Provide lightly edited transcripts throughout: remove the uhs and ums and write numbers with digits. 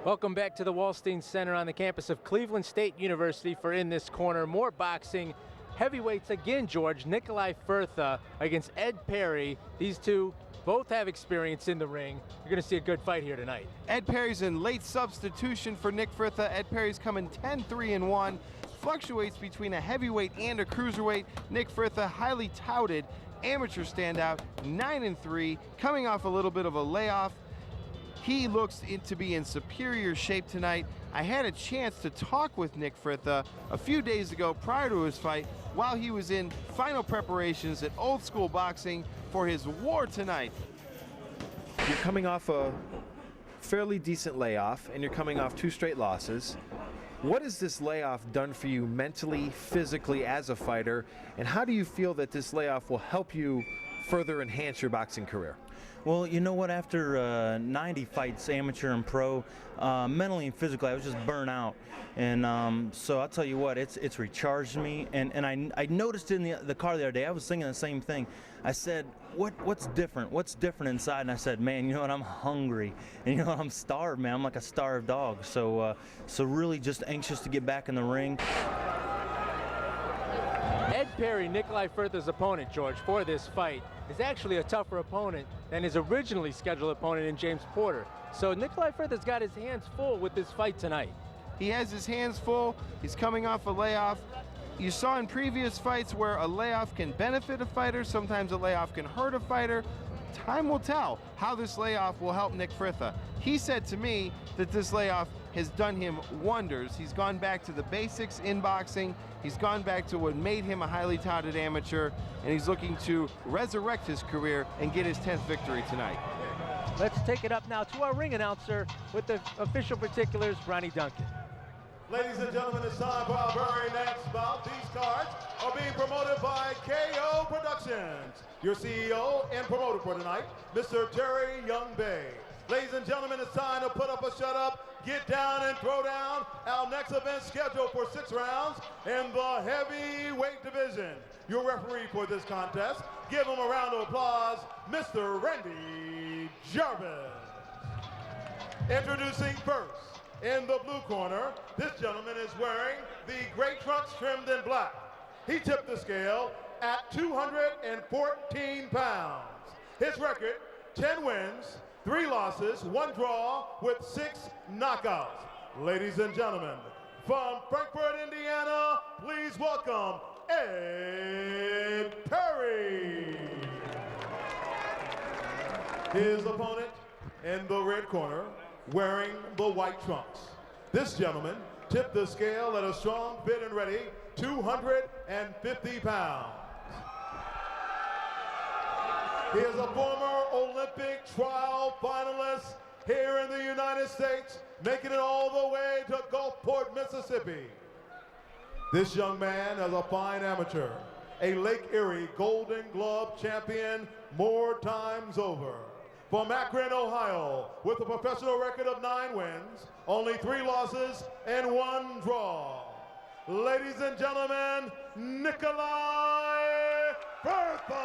Welcome back to the Wolstein Center on the campus of Cleveland State University for In This Corner. More boxing. Heavyweights again, George. Nicolai Firtha against Ed Perry. These two both have experience in the ring. You're going to see a good fight here tonight. Ed Perry's in late substitution for Nick Firtha. Ed Perry's coming 10-3-1. Fluctuates between a heavyweight and a cruiserweight. Nick Firtha, highly touted amateur standout, 9-3, coming off a little bit of a layoff. He looks to be in superior shape tonight. I had a chance to talk with Nick Firtha a few days ago prior to his fight while he was in final preparations at Old School Boxing for his war tonight. You're coming off a fairly decent layoff, and you're coming off 2 straight losses. What has this layoff done for you mentally, physically as a fighter, and how do you feel that this layoff will help you further enhance your boxing career? Well, you know what, after 90 fights, amateur and pro, mentally and physically, I was just burnt out. And so I'll tell you what, it's recharged me. And I noticed in the car the other day, I was thinking the same thing. I said, what's different? What's different inside? And I said, man, you know what, I'm hungry. And you know what, I'm starved, man. I'm like a starved dog. So really just anxious to get back in the ring. Ed Perry, Nicolai Firtha's opponent, George, for this fight, is actually a tougher opponent than his originally scheduled opponent in James Porter. So Nicolai Firtha's got his hands full with this fight tonight. He has his hands full. He's coming off a layoff. You saw in previous fights where a layoff can benefit a fighter, sometimes a layoff can hurt a fighter. Time will tell how this layoff will help Nick Firtha. He said to me that this layoff has done him wonders. He's gone back to the basics in boxing. He's gone back to what made him a highly touted amateur, and he's looking to resurrect his career and get his 10th victory tonight. Let's take it up now to our ring announcer with the official particulars, Ronnie Duncan. Ladies and gentlemen, it's time for our very next bout. These cards are being promoted by KO Productions. Your CEO and promoter for tonight, Mr. Terry Young-Bay. Ladies and gentlemen, it's time to put up a shut up, get down and throw down. Our next event scheduled for 6 rounds in the heavyweight division. Your referee for this contest, give him a round of applause, Mr. Randy Jarvis. Introducing first, in the blue corner, this gentleman is wearing the gray trunks trimmed in black. He tipped the scale at 214 pounds. His record, 10 wins, 3 losses, 1 draw with 6 knockouts. Ladies and gentlemen, from Frankfort, Indiana, please welcome Ed Perry. His opponent in the red corner, wearing the white trunks. This gentleman tipped the scale at a strong, fit and ready 250 pounds. He is a former Olympic trial finalist here in the United States, making it all the way to Gulfport, Mississippi. This young man is a fine amateur, a Lake Erie Golden Glove champion more times over. From Akron, Ohio, with a professional record of 9 wins, only 3 losses, and 1 draw. Ladies and gentlemen, Nicolai Firtha!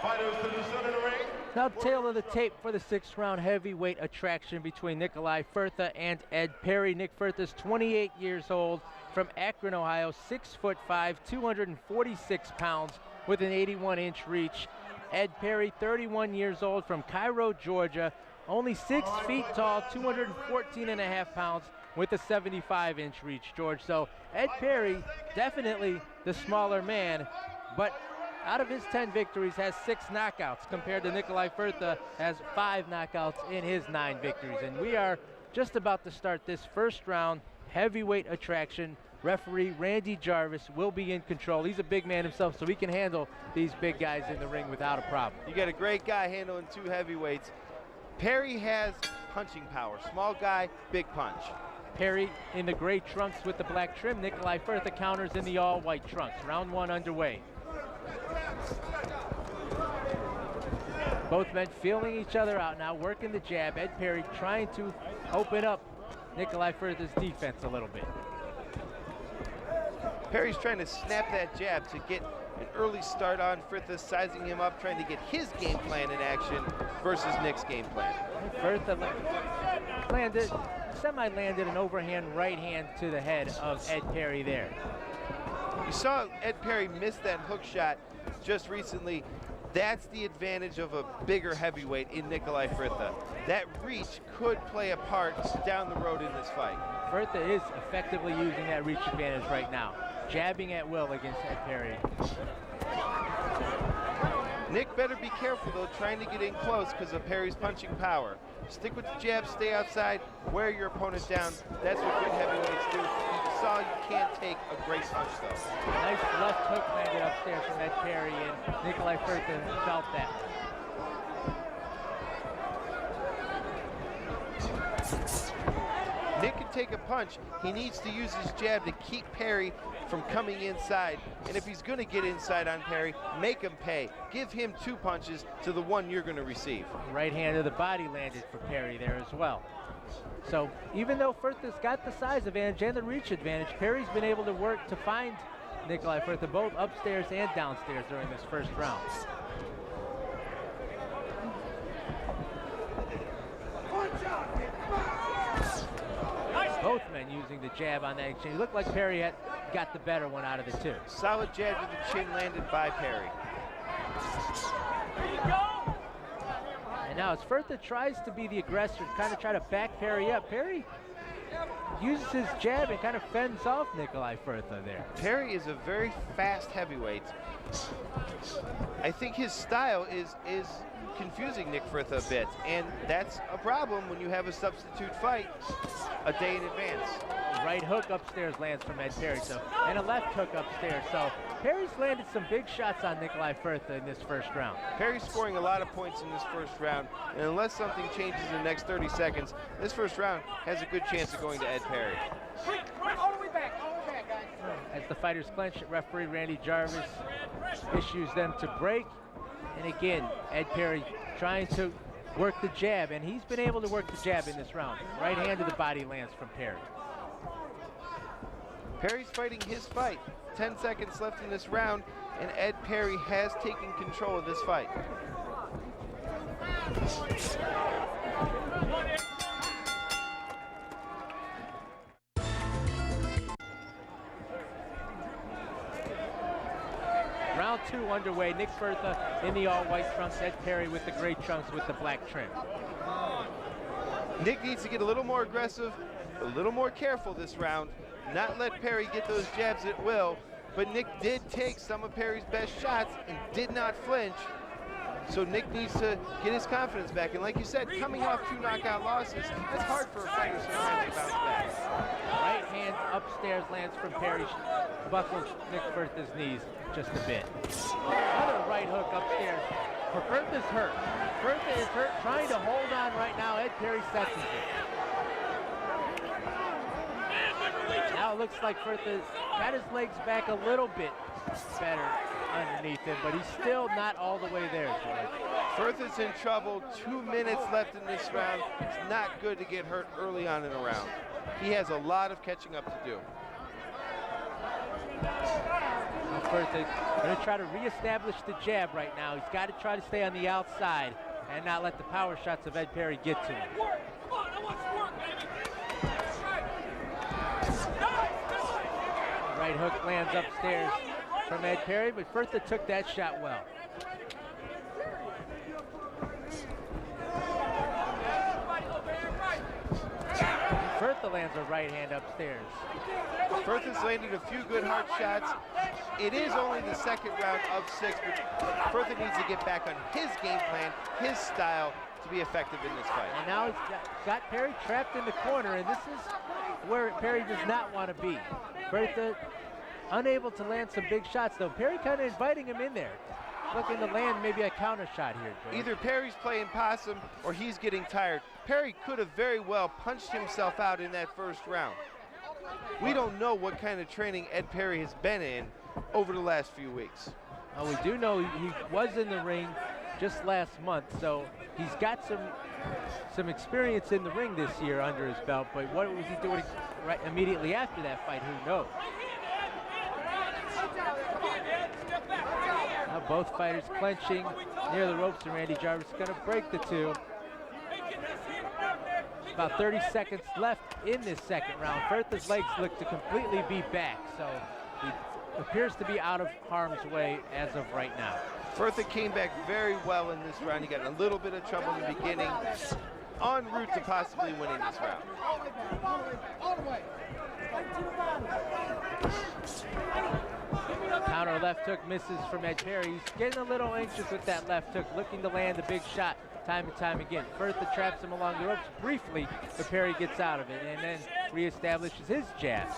Fighters to the center of the ring. Now tail of the tape for the 6th round heavyweight attraction between Nicolai Firtha and Ed Perry. Nick Firtha's 28 years old, from Akron, Ohio, 6'5", 246 pounds, with an 81-inch reach. Ed Perry, 31 years old, from Cairo, Georgia, only 6 feet tall, 214.5 pounds, with a 75-inch reach, George. So Ed Perry, definitely the smaller man, but out of his 10 victories has 6 knockouts, compared to Nicolai Firtha has 5 knockouts in his 9 victories. And we are just about to start this first round heavyweight attraction. Referee Randy Jarvis will be in control. He's a big man himself, so he can handle these big guys in the ring without a problem. You got a great guy handling 2 heavyweights. Perry has punching power. Small guy, big punch. Perry in the gray trunks with the black trim. Nicolai Firtha counters in the all-white trunks. Round 1 underway. Both men feeling each other out now, working the jab. Ed Perry trying to open up Nicolai Firtha's defense a little bit. Perry's trying to snap that jab to get An early start on Firtha, sizing him up, trying to get his game plan in action versus Nick's game plan. Firtha semi-landed an overhand right hand to the head of Ed Perry there. You saw Ed Perry miss that hook shot just recently. That's the advantage of a bigger heavyweight in Nicolai Firtha. That reach could play a part down the road in this fight. Firtha is effectively using that reach advantage right now, jabbing at will against Ed Perry. Nick better be careful though, trying to get in close because of Perry's punching power. Stick with the jab, stay outside, wear your opponent down. That's what good heavyweights do. You saw you can't take a great punch though. Nice left hook landed upstairs from Ed Perry, and Nicolai Firtha felt that. Nick can take a punch. He needs to use his jab to keep Perry from coming inside. And if he's going to get inside on Perry, make him pay. Give him 2 punches to the one you're going to receive. Right hand to the body landed for Perry there as well. So even though Firtha's got the size advantage and the reach advantage, Perry's been able to work to find Nicolai Firtha both upstairs and downstairs during this first round. Both men using the jab on that exchange. Looked like Perry had got the better one out of the two. Solid jab to the chin landed by Perry. And now as Firtha tries to be the aggressor, kind of try to back Perry up, Perry uses his jab and kind of fends off Nicolai Firtha there. Perry is a very fast heavyweight. I think his style is confusing Nick Firtha a bit, and that's a problem when you have a substitute fight a day in advance. Right hook upstairs lands from Ed Perry, and a left hook upstairs. So Perry's landed some big shots on Nicolai Firtha in this first round. Perry's scoring a lot of points in this first round, and unless something changes in the next 30 seconds, this first round has a good chance of going to Ed Perry. All the way back, guys. As the fighters clench, referee Randy Jarvis issues them to break. And again, Ed Perry trying to work the jab, and he's been able to work the jab in this round. Right hand to the body lands from Perry. Perry's fighting his fight. 10 seconds left in this round, and Ed Perry has taken control of this fight. Round 2 underway. Nick Firtha in the all-white trunks. Ed Perry with the gray trunks with the black trim. Nick needs to get a little more aggressive, a little more careful this round. Not let Perry get those jabs at will, but Nick did take some of Perry's best shots and did not flinch. So Nick needs to get his confidence back. And like you said, coming off 2 knockout losses, that's hard for a fighter sometimes to bounce back. Right hand upstairs lands from Perry, buckles Nick Firtha's knees just a bit. Another right hook upstairs. Firtha's hurt. Firtha is hurt, trying to hold on right now. Ed Perry sets it. Now it looks like Firtha got his legs back a little bit better underneath him, but he's still not all the way there, George. Firtha's in trouble. 2 minutes left in this round. It's not good to get hurt early on in a round. He has a lot of catching up to do. Firtha going to try to reestablish the jab right now. He's got to try to stay on the outside and not let the power shots of Ed Perry get to him. Right hook lands upstairs from Ed Perry, but Firtha took that shot well. Firtha lands a right hand upstairs. Firtha's landed a few good hard shots. It is only the second round of 6, but Firtha needs to get back on his game plan, his style, to be effective in this fight. And now he's got Perry trapped in the corner, and this is where Perry does not want to be. Firtha unable to land some big shots, though. Perry kind of inviting him in there, looking to land maybe a counter shot here, George. Either Perry's playing possum or he's getting tired. Perry could have very well punched himself out in that first round. We don't know what kind of training Ed Perry has been in over the last few weeks. Well, we do know he was in the ring just last month, so he's got some experience in the ring this year under his belt, but what was he doing right immediately after that fight, who knows? Both fighters clenching near the ropes, and Randy Jarvis is going to break the two. About 30 seconds left in this second round. Firtha's legs look to completely be back, so he appears to be out of harm's way as of right now. Firtha came back very well in this round. He got in a little bit of trouble in the beginning, en route to possibly winning this round. Counter left hook misses from Ed Perry. He's getting a little anxious with that left hook, looking to land a big shot time and time again. Firtha traps him along the ropes briefly, but Perry gets out of it and then reestablishes his jab.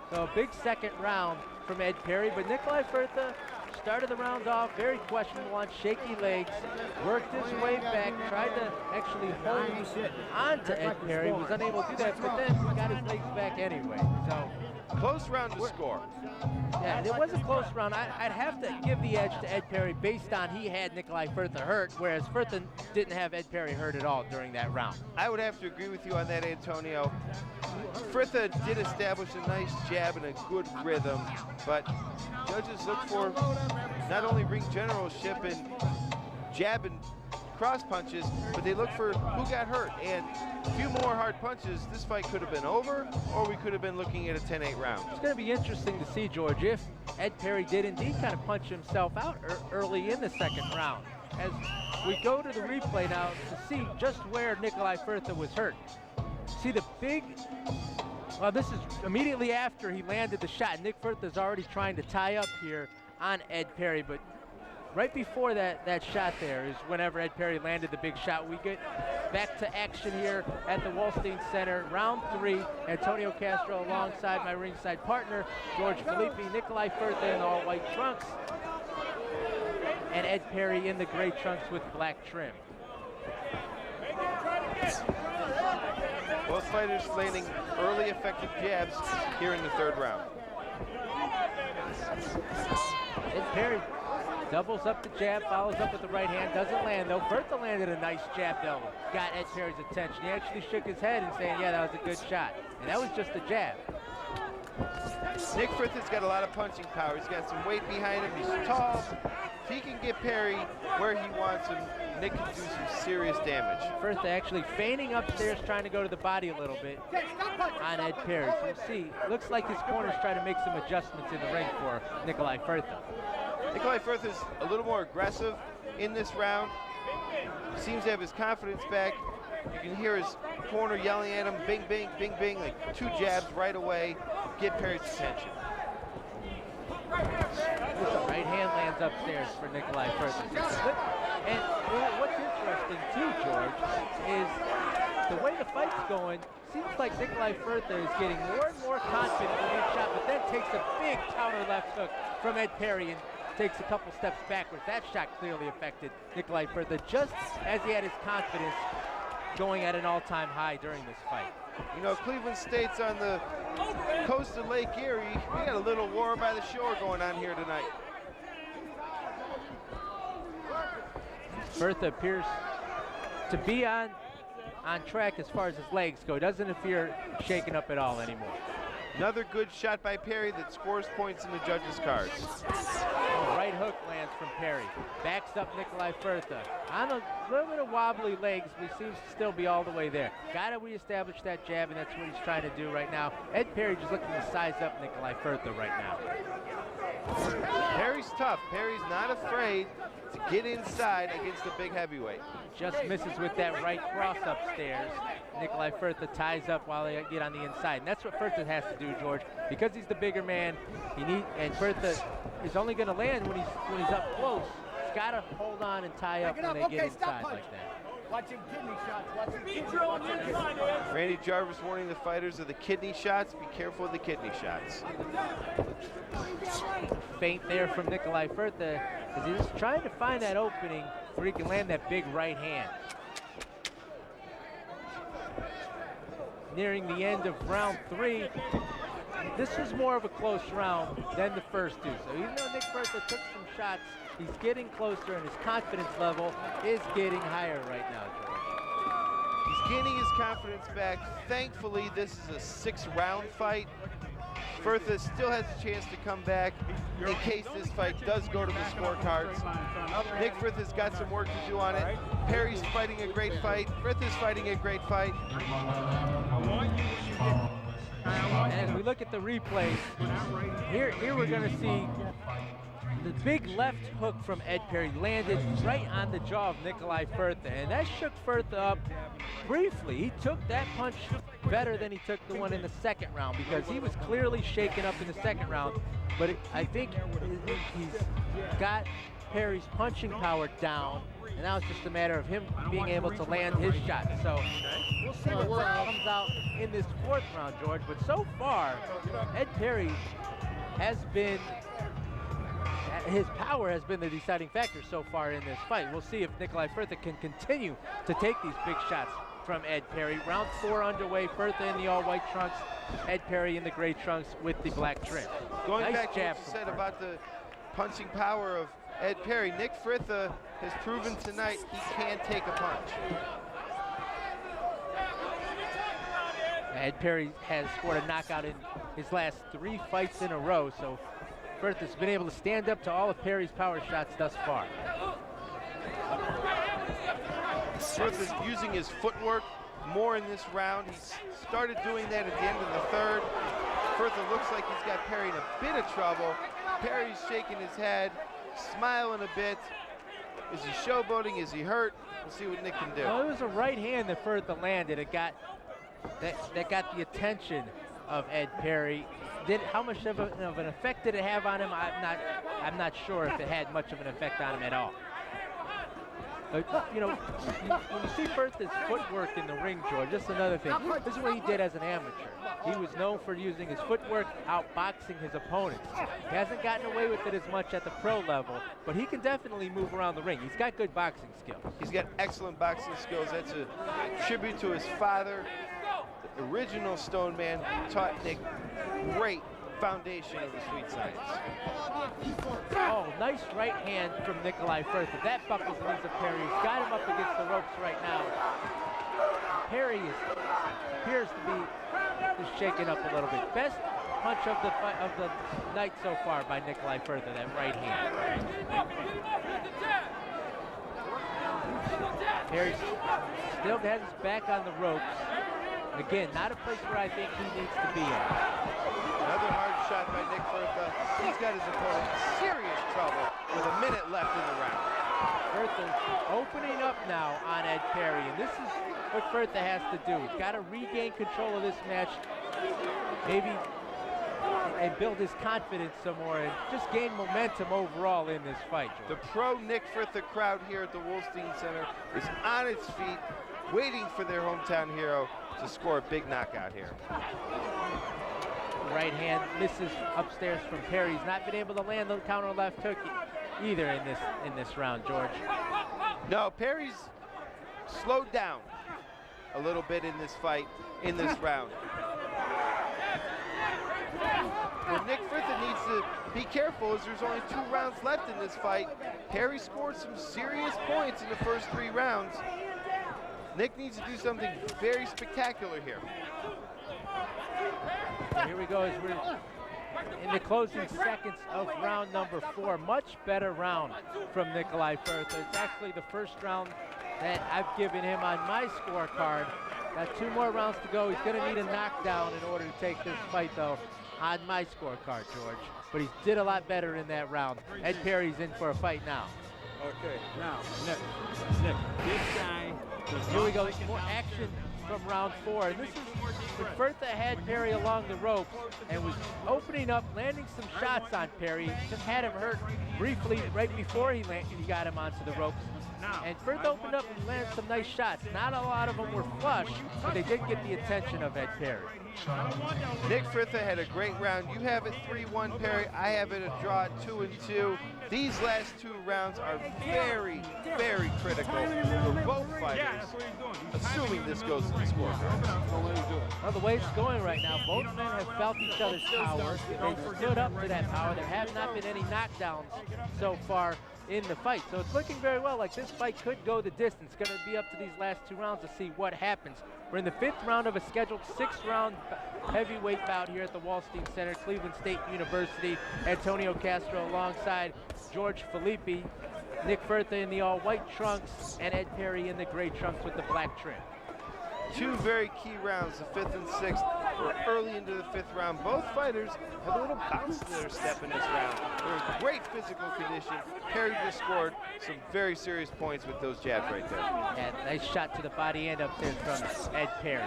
So a big second round from Ed Perry, but Nicolai Firtha started the round off very questionable on shaky legs, worked his way back, tried to actually hold on to Ed Perry, was unable to do that, but then got his legs back anyway. So close round to score. Yeah, it was a close round. I'd have to give the edge to Ed Perry based on he had Nicolai Firtha hurt, whereas Firtha didn't have Ed Perry hurt at all during that round. I would have to agree with you on that, Antonio. Firtha did establish a nice jab and a good rhythm, but judges look for not only ring generalship and jab and cross punches, but they look for who got hurt. And a few more hard punches, this fight could have been over, or we could have been looking at a 10-8 round. It's going to be interesting to see, George, if Ed Perry did indeed kind of punch himself out early in the second round. As we go to the replay now to see just where Nicolai Firtha was hurt. See the big, well, this is immediately after he landed the shot. Nick Firtha's already trying to tie up here on Ed Perry, but right before that shot there is whenever Ed Perry landed the big shot. We get back to action here at the Wolstein Center. Round 3, Antonio Castro alongside my ringside partner, George Felipe, Nicolai Firtha in all white trunks, and Ed Perry in the gray trunks with black trim. Both fighters landing early effective jabs here in the third round. Ed Perry doubles up the jab, follows up with the right hand, doesn't land though. Firtha landed a nice jab though, got Ed Perry's attention. He actually shook his head and saying, yeah, that was a good shot. And that was just a jab. Nick Firtha's got a lot of punching power. He's got some weight behind him. He's tall. If he can get Perry where he wants him, Nick can do some serious damage. Firtha actually feigning upstairs, trying to go to the body a little bit on Ed Perry. So you see, looks like his corner's trying to make some adjustments in the ring for Nicolai Firtha. Nicolai Firtha's a little more aggressive in this round. He seems to have his confidence back. You can hear his corner yelling at him, bing, bing, bing, bing, like 2 jabs right away, get Perry's attention. Right hand lands upstairs for Nicolai Firtha. And what's interesting too, George, is the way the fight's going, seems like Nicolai Firtha is getting more and more confident with each shot, but then takes a big counter left hook from Ed Perry and takes a couple steps backwards. That shot clearly affected Nicolai Firtha just as he had his confidence going at an all-time high during this fight. You know, Cleveland State's on the coast of Lake Erie. We got a little war by the shore going on here tonight. Firtha appears to be on track as far as his legs go. Doesn't appear shaken up at all anymore. Another good shot by Perry that scores points in the judges' cards. Right hook lands from Perry. Backs up Nicolai Firtha. On a little bit of wobbly legs, but he seems to still be all the way there. Got to reestablish that jab, and that's what he's trying to do right now. Ed Perry just looking to size up Nicolai Firtha right now. Perry's tough. Perry's not afraid to get inside against the big heavyweight. Just misses with that right cross upstairs. Nicolai Firtha ties up while they get on the inside. And that's what Firtha has to do, George. Because he's the bigger man, and Firtha is only going to land when he's up close. He's got to hold on and tie up when they get inside like that. Watching kidney shots. Watching kidney shots. Randy Jarvis warning the fighters of the kidney shots. Be careful of the kidney shots. Feint there from Nicolai Firtha as he's trying to find that opening where he can land that big right hand. Nearing the end of round 3. This was more of a close round than the first two. So even though Nick Firtha took some shots, he's getting closer and his confidence level is getting higher right now, George. He's gaining his confidence back. Thankfully, this is a 6-round fight. Firtha still has a chance to come back in case this fight does go to the scorecards. Nick Firtha's got some work to do on it. Perry's fighting a great fight. Firtha's fighting a great fight. And as we look at the replays, here we're going to see the big left hook from Ed Perry landed right on the jaw of Nicolai Firtha, and that shook Firtha up briefly. He took that punch better than he took the one in the second round, because he was clearly shaken up in the second round, but I think he's got Perry's punching power down, and now it's just a matter of him being able to land his shot. So we'll see what comes out in this fourth round, George, but so far, Ed Perry has been, his power has been the deciding factor so far in this fight. We'll see if Nicolai Firtha can continue to take these big shots from Ed Perry. Round 4 underway. Firtha in the all-white trunks, Ed Perry in the gray trunks with the black trim. Going Nice back to jab what you from said Firtha. about the punching power of Ed Perry, Nick Firtha has proven tonight he can take a punch. Ed Perry has scored a knockout in his last 3 fights in a row, so Firtha's been able to stand up to all of Perry's power shots thus far. Firtha's using his footwork more in this round. He started doing that at the end of the third. Firtha looks like he's got Perry in a bit of trouble. Perry's shaking his head, smiling a bit. Is he showboating? Is he hurt? We'll see what Nick can do. Well, it was a right hand that Firtha landed. It got that got the attention of Ed Perry. How much of an effect did it have on him? I'm not sure if it had much of an effect on him at all. But, you know, when you see Firtha's footwork in the ring, George, just another thing. This is what he did as an amateur. He was known for using his footwork, outboxing his opponents. He hasn't gotten away with it as much at the pro level, but he can definitely move around the ring. He's got good boxing skills. He's got excellent boxing skills. That's a tribute to his father, the original Stone Man, who taught Nick great foundation of the sweet science. Oh, nice right hand from Nicolai Firtha. That buckles the knees of Perry. He's got him up against the ropes right now. Perry appears to be just shaken up a little bit. Best punch of the night so far by Nicolai Firtha, that right hand. Perry still has his back on the ropes. Again, not a place where I think he needs to be in. Another hard shot by Nick Firtha. He's got his opponent in serious trouble with a minute left in the round. Firtha opening up now on Ed Perry, and this is what Firtha has to do. He's got to regain control of this match, maybe, and build his confidence some more, and just gain momentum overall in this fight, George. The pro Nick Firtha crowd here at the Wolstein Center is on its feet, waiting for their hometown hero to score a big knockout here. Right hand misses upstairs from Perry. He's not been able to land the counter left hook either in this round, George. No, Perry's slowed down a little bit in this fight, in this round. What Nick Firtha needs to be careful is there's only 2 rounds left in this fight. Perry scored some serious points in the first 3 rounds. Nick needs to do something very spectacular here. Here we go as we're in the closing seconds of round number 4. Much better round from Nicolai Firtha. It's actually the first round that I've given him on my scorecard. Got 2 more rounds to go. He's going to need a knockdown in order to take this fight, though, on my scorecard, George. But he did a lot better in that round. Ed Perry's in for a fight now. Okay, now, Nick, this guy does Here we go, not more action from round 4. And this is when Firtha had Perry along the ropes and was opening up, landing some shots on Perry. Just had him hurt briefly right before he got him onto the ropes. And Firtha opened up and landed some nice shots. Not a lot of them were flush, but they did get the attention of Ed Perry. Nick Firtha had a great round. You have it 3-1, Perry. I have it a draw at 2-2. These last 2 rounds are very, very critical for both fighters, assuming this goes to the scorecard. Well, the way it's going right now, both men have felt each other's power. They've stood up to that power. There have not been any knockdowns so far in the fight. So it's looking very well like this fight could go the distance. It's going to be up to these last 2 rounds to see what happens. We're in the 5th round of a scheduled 6-round heavyweight bout here at the Wolstein Center, Cleveland State University. Antonio Castro alongside George Felipe, Nick Firtha in the all-white trunks, and Ed Perry in the gray trunks with the black trim. 2 very key rounds, the 5th and 6th. We're early into the 5th round. Both fighters have a little bounce to their step in this round. They're in great physical condition. Perry just scored some very serious points with those jabs right there. Yeah, nice shot to the body and upstairs from Ed Perry.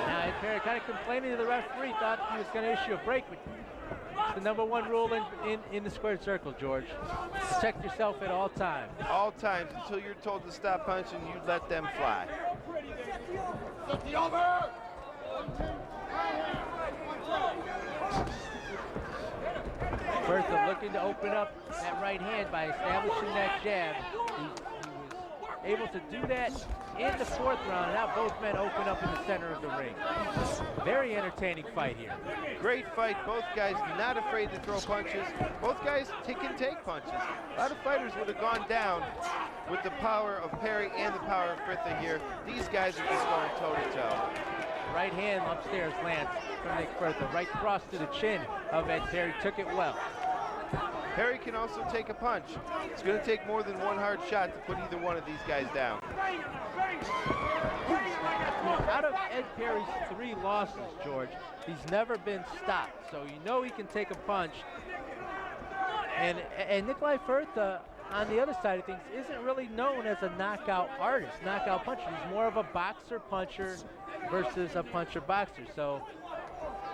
Now Ed Perry kind of complaining to the referee, thought he was going to issue a break, but it's the #1 rule in the squared circle, George. Protect yourself at all times. All times until you're told to stop punching, you let them fly. Firtha looking to open up that right hand by establishing that jab. He was able to do that in the 4th round, and now both men open up in the center of the ring. Very entertaining fight here. Great fight. Both guys not afraid to throw punches. Both guys can take punches. A lot of fighters would have gone down with the power of Perry and the power of Firtha here. These guys are just going toe-to-toe. Right hand upstairs lands from Nick Firtha. Right cross to the chin of Ed Perry. Took it well. Perry can also take a punch. It's going to take more than one hard shot to put either one of these guys down. Out of Ed Perry's 3 losses, George, he's never been stopped. So you know he can take a punch. And Nicolai Firtha, on the other side of things, isn't really known as a knockout artist, knockout puncher. He's more of a boxer puncher versus a puncher boxer. So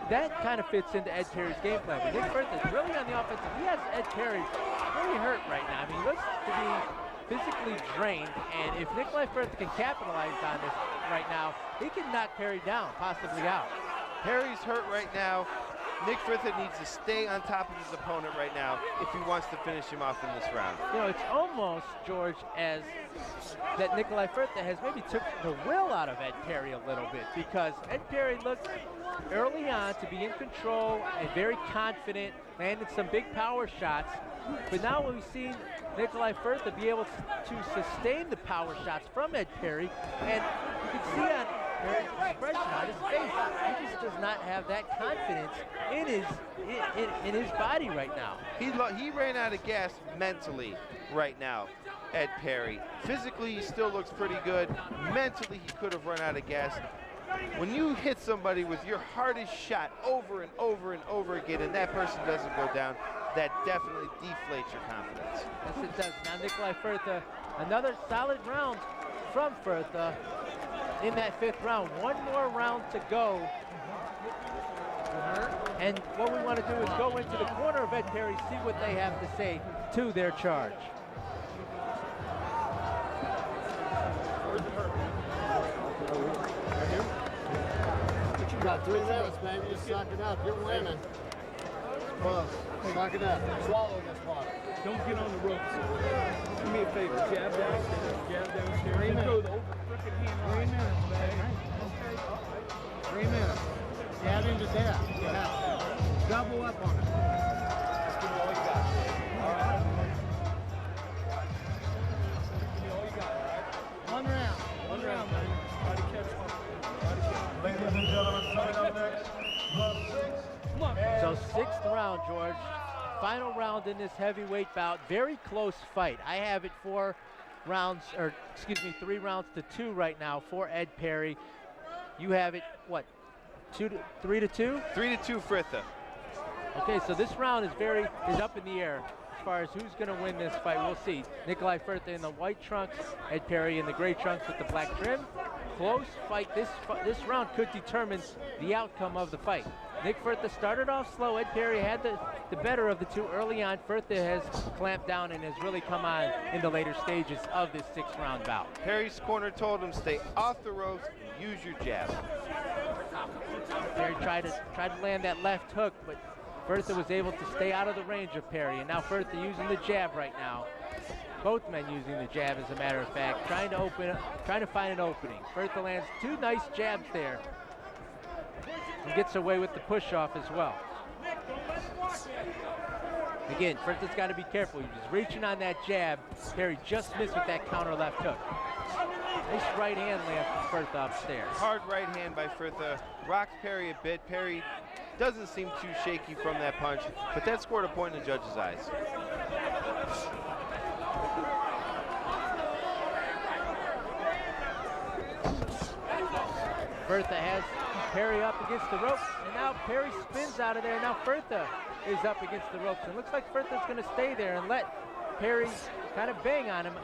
that kind of fits into Ed Perry's game plan. But Nick Firtha is really on the offensive. He has Ed Perry really hurt right now. I mean, he looks to be physically drained, and if Nicolai Firtha can capitalize on this right now, he can knock Perry down, possibly out. Perry's hurt right now. Nick Firtha needs to stay on top of his opponent right now if he wants to finish him off in this round. You know, it's almost, George, as that Nicolai Firtha has maybe took the will out of Ed Perry a little bit, because Ed Perry looked early on to be in control and very confident, landed some big power shots, but now we've seen Nicolai Firtha be able to sustain the power shots from Ed Perry, and you can see on Perry's expression on his face, he just does not have that confidence in his body right now. He ran out of gas mentally right now, Ed Perry. Physically, he still looks pretty good. Mentally, he could have run out of gas. When you hit somebody with your hardest shot over and over and over again, and that person doesn't go down, that definitely deflates your confidence. Yes, it does. Now Nicolai Firtha, another solid round from Firtha in that 5th round. One more round to go. And what we want to do is go into the corner of Ed Perry, see what they have to say to their charge. You got 3 minutes, baby. Just suck it up. You're winning. Close. Suck it up. Swallow this water. Don't get on the ropes. Do me a favor. Jab downstairs. Jab downstairs. 3 Then minutes. go the over frickin' hand. 3 minutes, baby. 3 minutes. Jab into death. Yeah. Double up on it. Just give me all you got. All right. Give me all you got, all right? One round. One round, man. Try to catch one. Try to catch one. Ladies and gentlemen, coming up next, the 6th. Come on. So 6th round, George. Final round in this heavyweight bout. Very close fight. I have it 3 rounds to 2 right now for Ed Perry. You have it, what, 3 to 2? 3 to 2 Firtha. Okay, so this round is up in the air as far as who's going to win this fight. We'll see. Nicolai Firtha in the white trunks, Ed Perry in the gray trunks with the black trim. Close fight. This round could determine the outcome of the fight. Nick Firtha started off slow. Ed Perry had the better of the 2 early on. Firtha has clamped down and has really come on in the later stages of this 6th round bout. Perry's corner told him stay off the ropes, use your jab. Perry tried to land that left hook, but Firtha was able to stay out of the range of Perry. And now Firtha using the jab right now. Both men using the jab, as a matter of fact, trying to find an opening. Firtha lands 2 nice jabs there. And gets away with the push-off as well. Again, Firtha's got to be careful. He was reaching on that jab. Perry just missed with that counter left hook. Nice right hand land from Firtha upstairs. Hard right hand by Firtha. Rocks Perry a bit. Perry doesn't seem too shaky from that punch, but that scored a point in the judge's eyes. Firtha has Perry up against the ropes, and now Perry spins out of there. Now Firtha is up against the ropes. It looks like Firtha's going to stay there and let Perry kind of bang on him.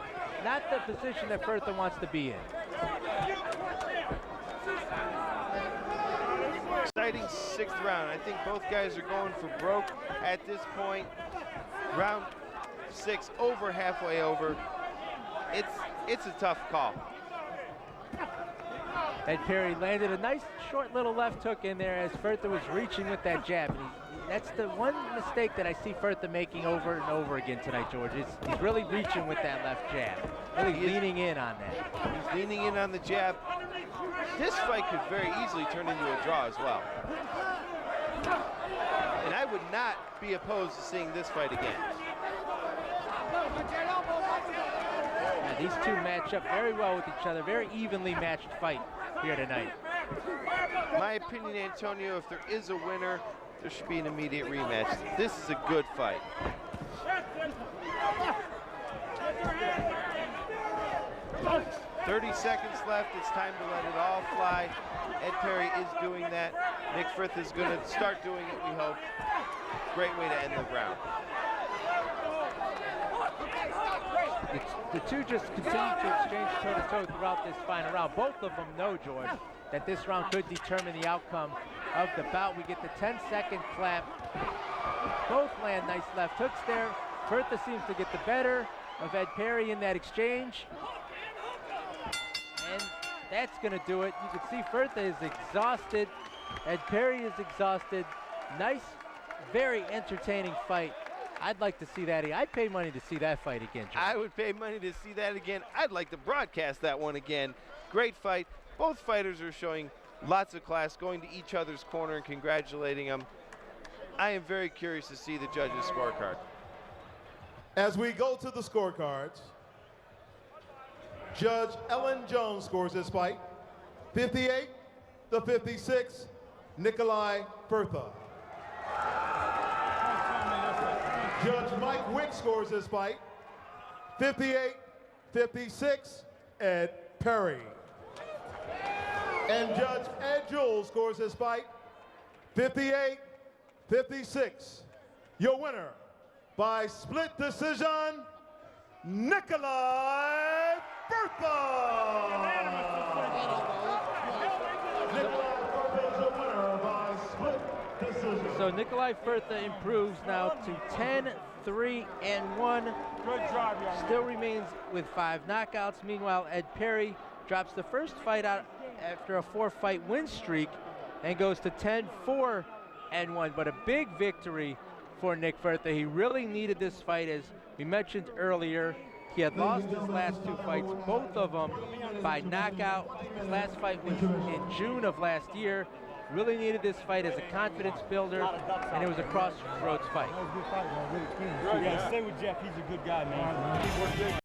Not the position that Firtha wants to be in. Exciting 6th round. I think both guys are going for broke at this point. Round 6, over halfway over. It's a tough call. And Perry landed a nice short little left hook in there as Firtha was reaching with that jab. And that's the one mistake that I see Firtha making over and over again tonight, George. He's really reaching with that left jab, really leaning in on that. He's leaning in on the jab. This fight could very easily turn into a draw as well. And I would not be opposed to seeing this fight again. Yeah, these two match up very well with each other. Very evenly matched fight here tonight. My opinion, Antonio, if there is a winner, there should be an immediate rematch. This is a good fight. "30 seconds left. It's time to let it all fly." Ed Perry is doing that. Nick Firtha is going to start doing it, we hope. Great way to end the round. The two just continue to exchange toe-to-toe throughout this final round. Both of them know, George, that this round could determine the outcome of the bout. We get the 10-second clap. Both land nice left hooks there. Firtha seems to get the better of Ed Perry in that exchange. And that's going to do it. You can see Firtha is exhausted. Ed Perry is exhausted. Nice, very entertaining fight. I'd like to see that. I'd pay money to see that fight again, George. I would pay money to see that again. I'd like to broadcast that one again. Great fight. Both fighters are showing lots of class, going to each other's corner and congratulating them. I am very curious to see the judges' scorecard. As we go to the scorecards, Judge Ellen Jones scores this fight 58-56, Nicolai Firtha. Judge Mike Wick scores this fight 58-56, Ed Perry. And Judge Ed Jules scores this fight 58-56. Your winner by split decision, Nicolai Firtha. Nicolai Firtha is the winner by split decision. So Nicolai Firtha improves now to 10-3-1. Good job, young man. Still remains with 5 knockouts. Meanwhile, Ed Perry drops the first fight out after a 4-fight win streak and goes to 10-4-1. But a big victory for Nick Firtha. He really needed this fight, as we mentioned earlier. He had lost his last 2 fights, both of them by knockout. His last fight was in June of last year. Really needed this fight as a confidence builder, and it was a crossroads fight. Yeah, stay with Jeff. He's a good guy, man.